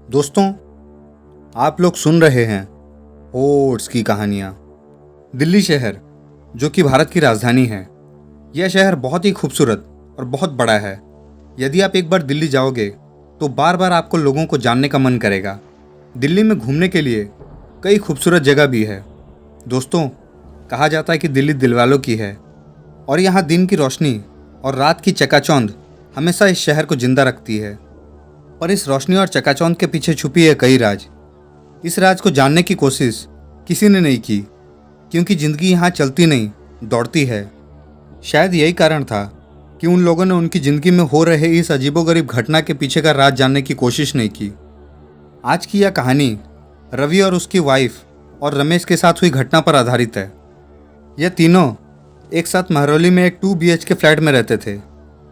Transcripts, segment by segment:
दोस्तों, आप लोग सुन रहे हैं ओट्स की कहानियाँ। दिल्ली शहर, जो कि भारत की राजधानी है, यह शहर बहुत ही खूबसूरत और बहुत बड़ा है। यदि आप एक बार दिल्ली जाओगे तो बार बार आपको लोगों को जानने का मन करेगा। दिल्ली में घूमने के लिए कई खूबसूरत जगह भी है। दोस्तों, कहा जाता है कि दिल्ली दिलवालों की है और यहाँ दिन की रोशनी और रात की चकाचौंध हमेशा इस शहर को जिंदा रखती है। पर इस रोशनी और चकाचौंध के पीछे छुपी है कई राज। इस राज को जानने की कोशिश किसी ने नहीं की, क्योंकि जिंदगी यहाँ चलती नहीं, दौड़ती है। शायद यही कारण था कि उन लोगों ने उनकी जिंदगी में हो रहे इस अजीबोगरीब घटना के पीछे का राज जानने की कोशिश नहीं की। आज की यह कहानी रवि और उसकी वाइफ और रमेश के साथ हुई घटना पर आधारित है। यह तीनों एक साथ महरौली में एक 2 BHK फ्लैट में रहते थे।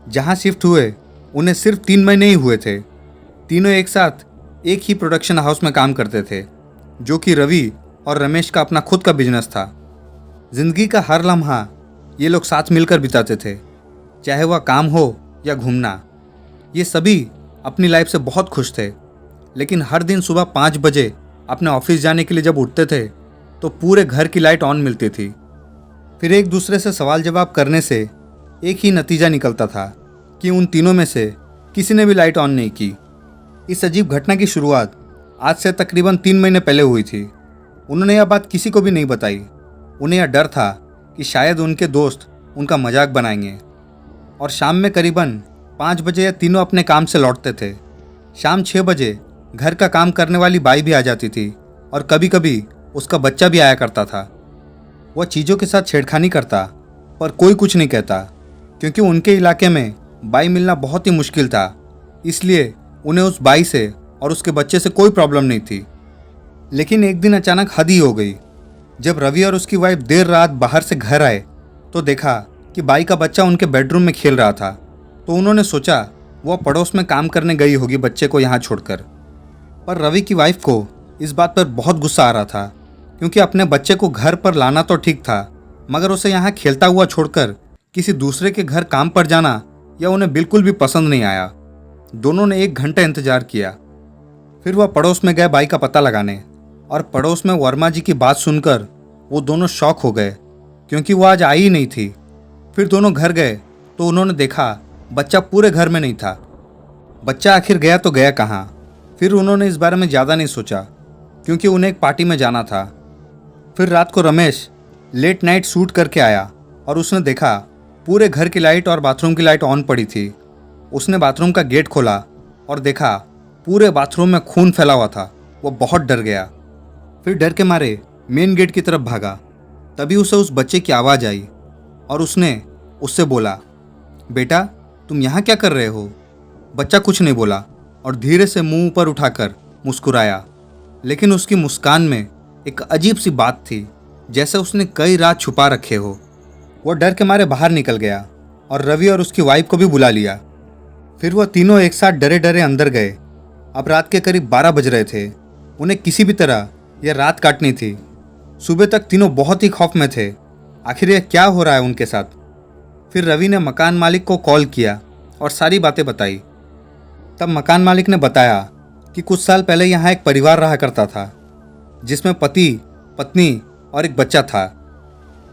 जहाँ शिफ्ट हुए उन्हें सिर्फ 3 महीने ही हुए थे। तीनों एक साथ एक ही प्रोडक्शन हाउस में काम करते थे, जो कि रवि और रमेश का अपना खुद का बिजनेस था। जिंदगी का हर लम्हा ये लोग साथ मिलकर बिताते थे, चाहे वह काम हो या घूमना। ये सभी अपनी लाइफ से बहुत खुश थे। लेकिन हर दिन सुबह 5 बजे अपने ऑफिस जाने के लिए जब उठते थे तो पूरे घर की लाइट ऑन मिलती थी। फिर एक दूसरे से सवाल जवाब करने से एक ही नतीजा निकलता था कि उन तीनों में से किसी ने भी लाइट ऑन नहीं की। इस अजीब घटना की शुरुआत आज से तकरीबन 3 महीने पहले हुई थी। उन्होंने यह बात किसी को भी नहीं बताई। उन्हें यह डर था कि शायद उनके दोस्त उनका मजाक बनाएंगे। और शाम में करीबन 5 बजे यह तीनों अपने काम से लौटते थे। शाम 6 बजे घर का काम करने वाली बाई भी आ जाती थी और कभी कभी उसका बच्चा भी आया करता था। वह चीज़ों के साथ छेड़खानी करता, पर कोई कुछ नहीं कहता, क्योंकि उनके इलाके में बाई मिलना बहुत ही मुश्किल था। इसलिए उन्हें उस बाई से और उसके बच्चे से कोई प्रॉब्लम नहीं थी। लेकिन एक दिन अचानक हद ही हो गई। जब रवि और उसकी वाइफ देर रात बाहर से घर आए तो देखा कि बाई का बच्चा उनके बेडरूम में खेल रहा था। तो उन्होंने सोचा वह पड़ोस में काम करने गई होगी बच्चे को यहाँ छोड़कर। पर रवि की वाइफ को इस बात पर बहुत गुस्सा आ रहा था, क्योंकि अपने बच्चे को घर पर लाना तो ठीक था, मगर उसे यहाँ खेलता हुआ छोड़कर किसी दूसरे के घर काम पर जाना यह उन्हें बिल्कुल भी पसंद नहीं आया। दोनों ने 1 घंटा इंतजार किया। फिर वह पड़ोस में गए बाई का पता लगाने, और पड़ोस में वर्मा जी की बात सुनकर वो दोनों शॉक हो गए, क्योंकि वो आज आई ही नहीं थी। फिर दोनों घर गए तो उन्होंने देखा बच्चा पूरे घर में नहीं था। बच्चा आखिर गया तो गया कहाँ? फिर उन्होंने इस बारे में ज़्यादा नहीं सोचा, क्योंकि उन्हें एक पार्टी में जाना था। फिर रात को रमेश लेट नाइट शूट करके आया और उसने देखा पूरे घर की लाइट और बाथरूम की लाइट ऑन पड़ी थी। उसने बाथरूम का गेट खोला और देखा पूरे बाथरूम में खून फैला हुआ था। वो बहुत डर गया। फिर डर के मारे मेन गेट की तरफ भागा। तभी उसे उस बच्चे की आवाज़ आई और उसने उससे बोला, बेटा तुम यहाँ क्या कर रहे हो? बच्चा कुछ नहीं बोला और धीरे से मुंह ऊपर उठाकर मुस्कुराया। लेकिन उसकी मुस्कान में एक अजीब सी बात थी, जैसे उसने कई रात छुपा रखे हो। वह डर के मारे बाहर निकल गया और रवि और उसकी वाइफ को भी बुला लिया। फिर वह तीनों एक साथ डरे डरे अंदर गए। अब रात के करीब 12 बज रहे थे। उन्हें किसी भी तरह यह रात काटनी थी। सुबह तक तीनों बहुत ही खौफ में थे, आखिर यह क्या हो रहा है उनके साथ। फिर रवि ने मकान मालिक को कॉल किया और सारी बातें बताई। तब मकान मालिक ने बताया कि कुछ साल पहले यहाँ एक परिवार रहा करता था, जिसमें पति, पत्नी और एक बच्चा था।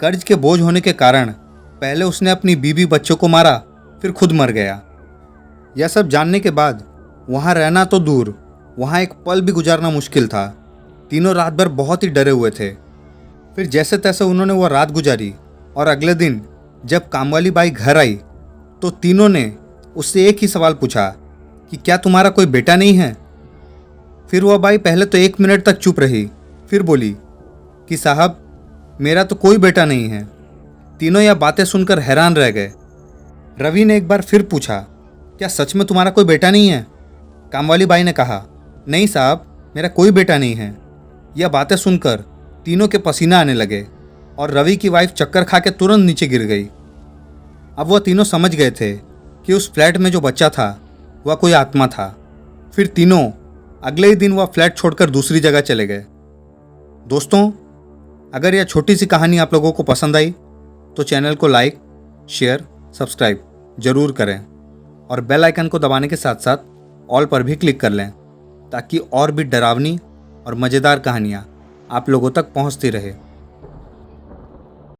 कर्ज के बोझ होने के कारण पहले उसने अपनी बीवी बच्चों को मारा, फिर खुद मर गया। यह सब जानने के बाद वहाँ रहना तो दूर, वहाँ एक पल भी गुजारना मुश्किल था। तीनों रात भर बहुत ही डरे हुए थे। फिर जैसे तैसे उन्होंने वह रात गुजारी और अगले दिन जब कामवाली बाई घर आई तो तीनों ने उससे एक ही सवाल पूछा कि क्या तुम्हारा कोई बेटा नहीं है? फिर वह बाई पहले तो 1 मिनट तक चुप रही, फिर बोली कि साहब मेरा तो कोई बेटा नहीं है। तीनों यह बातें सुनकर हैरान रह गए। रवि ने एक बार फिर पूछा, क्या सच में तुम्हारा कोई बेटा नहीं है? कामवाली बाई ने कहा, नहीं साहब मेरा कोई बेटा नहीं है। यह बातें सुनकर तीनों के पसीना आने लगे और रवि की वाइफ चक्कर खा के तुरंत नीचे गिर गई। अब वह तीनों समझ गए थे कि उस फ्लैट में जो बच्चा था वह कोई आत्मा था। फिर तीनों अगले ही दिन वह फ्लैट छोड़कर दूसरी जगह चले गए। दोस्तों, अगर यह छोटी सी कहानी आप लोगों को पसंद आई तो चैनल को लाइक, शेयर, सब्सक्राइब जरूर करें और बेल आइकन को दबाने के साथ साथ ऑल पर भी क्लिक कर लें। ताकि और भी डरावनी और मज़ेदार कहानियाँ आप लोगों तक पहुँचती रहे।